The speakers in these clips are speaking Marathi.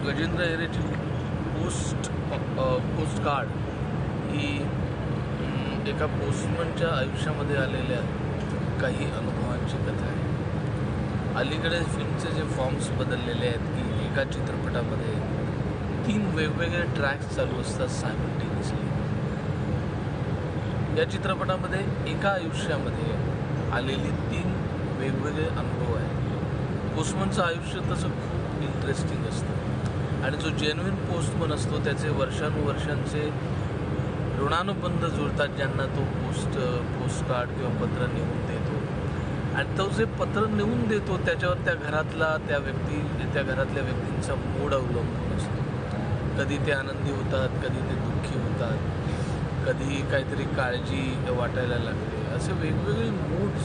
गजेंद्र हिरेची पोस्ट कार्ड ही एका पोस्टमनच्या आयुष्यामध्ये आलेल्या काही अनुभवांची कथा आहे. अलीकडे फिल्मचे जे फॉर्म्स बदललेले आहेत की एका चित्रपटामध्ये 3 वेगवेगळे ट्रॅक्स चालू असतात सायमल्टेनियसली. या चित्रपटामध्ये एका आयुष्यामध्ये आलेले 3 वेगवेगळे अनुभव आहेत. पोस्टमनचं आयुष्य तसं खूप इंटरेस्टिंग असतं आणि जो जेन्युइन पोस्टमन असतो त्याचे वर्षानुवर्षांचे ऋणानुबंध जुळतात, ज्यांना तो पोस्ट कार्ड किंवा पत्र नेऊन देतो. आणि तो जे पत्र नेऊन देतो त्याच्यावर त्या घरातल्या व्यक्तींचा मूड अवलंबून असतो. कधी ते आनंदी होतात, कधी ते दुःखी होतात, कधी काहीतरी काळजी वाटायला लागते. असे वेगवेगळे मूड्स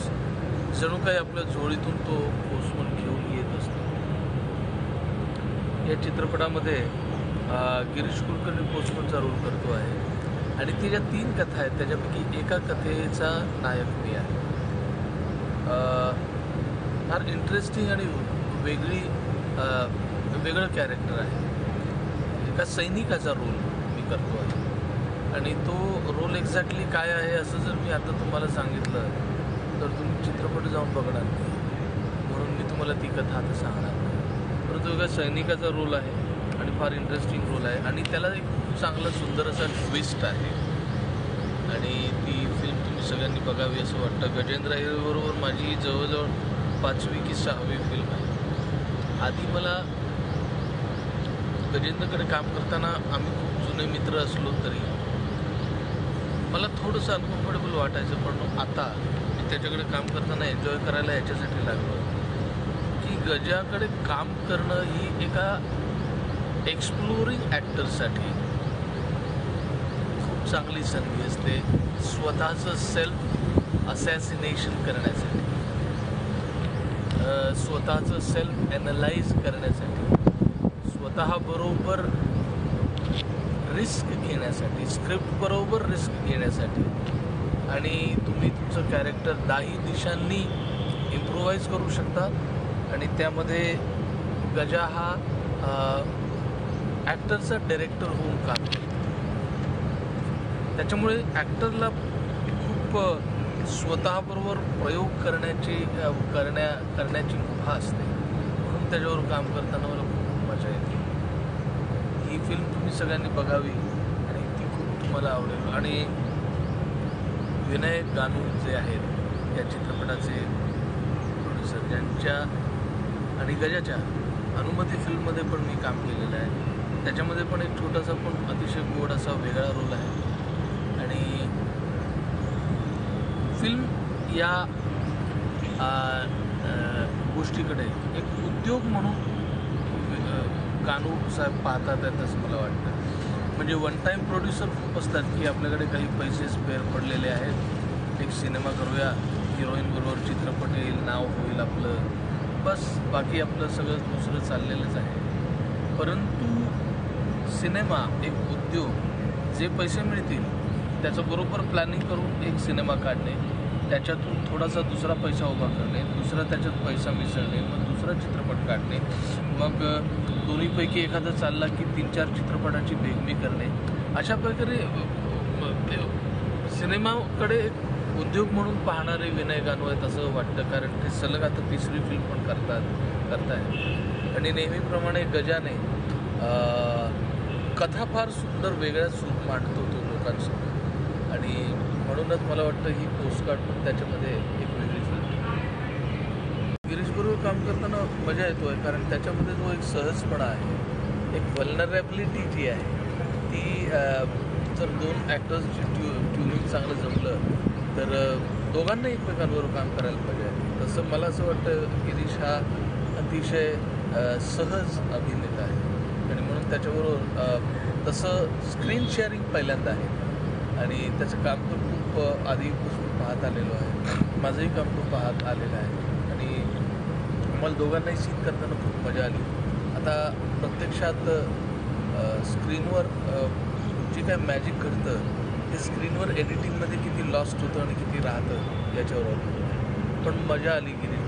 जणू काही आपल्या जोडीतून तो पोस्टमन घेऊन येत असतो. या चित्रपटामध्ये गिरीश कुलकर्णी पोस्टमनचा रोल करतो आहे आणि ती ज्या 3 कथा आहेत त्याच्यापैकी एका कथेचा नायक मी आहे. फार इंटरेस्टिंग आणि वेगळं कॅरेक्टर आहे. एका सैनिकाचा रोल मी करतो आहे आणि तो रोल एक्झॅक्टली काय आहे असं जर मी आता तुम्हाला सांगितलं तर तुम्ही चित्रपट जाऊन बघणार नाही, म्हणून मी तुम्हाला ती कथा आता सांगणार नाही. परंतु एका सैनिकाचा रोल आहे आणि फार इंटरेस्टिंग रोल आहे आणि त्याला एक खूप चांगला सुंदर असा ट्विस्ट आहे आणि ती फिल्म तुम्ही सगळ्यांनी बघावी असं वाटतं. गजेंद्र हिरेबरोबर माझी जवळजवळ 5वी की 6वी फिल्म आहे. आधी मला गजेंद्रकडे काम करताना आम्ही खूप जुने मित्र असलो तरी मला थोडंसं अनकम्फर्टेबल वाटायचं, पण आता मी त्याच्याकडे काम करताना एन्जॉय करायला याच्यासाठी लागलो की गजाकडे काम करणं ही एका एक्सप्लोरिंग ॲक्टरसाठी खूप चांगली संधी असते. स्वतःचं सेल्फ असॅसिनेशन करण्यासाठी, स्वतःचं सेल्फ ॲनलाइज करण्यासाठी, स्वतःबरोबर रिस्क घेण्यासाठी, स्क्रिप्टबरोबर रिस्क घेण्यासाठी आणि तुम्ही तुमचं कॅरेक्टर 10 दिशांनी इम्प्रोवाईज करू शकता. आणि त्यामध्ये गजा हा ॲक्टरचा डायरेक्टर होऊन काम करतो. त्याच्यामुळे ॲक्टरला खूप स्वतःबरोबर प्रयोग करण्याची मुभा असते, म्हणून त्याच्यावर काम करताना मला खूप मजा येते. ही फिल्म तुम्ही सगळ्यांनी बघावी आणि ती खूप तुम्हाला आवडेल. आणि विनय गानू जे आहेत या चित्रपटाचे प्रोड्युसर, ज्यांच्या आणि गजाच्या अनुमती फिल्ममध्ये पण मी काम केलेलं आहे. त्याच्यामध्ये पण एक छोटासा पण अतिशय गोड असा वेगळा रोल आहे. आणि फिल्म या गोष्टीकडे एक उद्योग म्हणून गानू साहेब पाहतात आहेत असं मला वाटतं. म्हणजे वन टाईम प्रोड्युसर खूप असतात की आपल्याकडे काही पैसे स्पेअर पडलेले आहेत, एक सिनेमा करूया, हिरोईनबरोबर चित्रपट येईल, नाव होईल आपलं, बस बाकी आपलं सगळं दुसरं चाललेलंच आहे. परंतु सिनेमा एक उद्योग, जे पैसे मिळतील त्याचं बरोबर प्लॅनिंग करून एक सिनेमा काढणे, त्याच्यातून थोडासा दुसरा पैसा उभा करणे, दुसरा त्याच्यात पैसा मिसळणे, मग दुसरा चित्रपट काढणे, मग दोन्हीपैकी एखादा चालला की 3-4 चित्रपटाची बेगमी करणे. अशा प्रकारे सिनेमाकडे एक उद्योग म्हणून पाहणारे विनय गानू आहेत असं वाटतं, कारण ते सलग आता 3री फिल्म पण करतायत. आणि नेहमीप्रमाणे गजाने कथा फार सुंदर वेगळ्या सूप मांडतो तो लोकांसमोर आणि म्हणूनच मला वाटतं ही पोस्टकार्ड पण त्याच्यामध्ये एक वेगळी फिल्म. गिरीशबरोबर काम करताना मजा येतो आहे, कारण त्याच्यामध्ये जो एक सहजपणा आहे, एक वल्नरेबिलिटी जी आहे ती, जर 2 ॲक्टर्सची ट्युनिंग चांगलं जमलं तर दोघांना एकमेकांबरोबर काम करायला पाहिजे. तसं मला असं वाटतं गिरीश हा अतिशय सहज अभिनेता आहे आणि म्हणून त्याच्याबरोबर तसं स्क्रीन शेअरिंग पहिल्यांदा आहे आणि त्याचं काम पण खूप आधीपासून पाहत आलेलो आहे. माझंही काम खूप पाहत आलेलं आहे आणि आम्हाला दोघांनाही सीन करताना खूप मजा आली. आता प्रत्यक्षात स्क्रीनवर जे काय मॅजिक घडतं ते स्क्रीनवर एडिटिंगमध्ये किती लॉस्ट होतं आणि किती राहतं याच्यावर, पण मजा आली गिरीश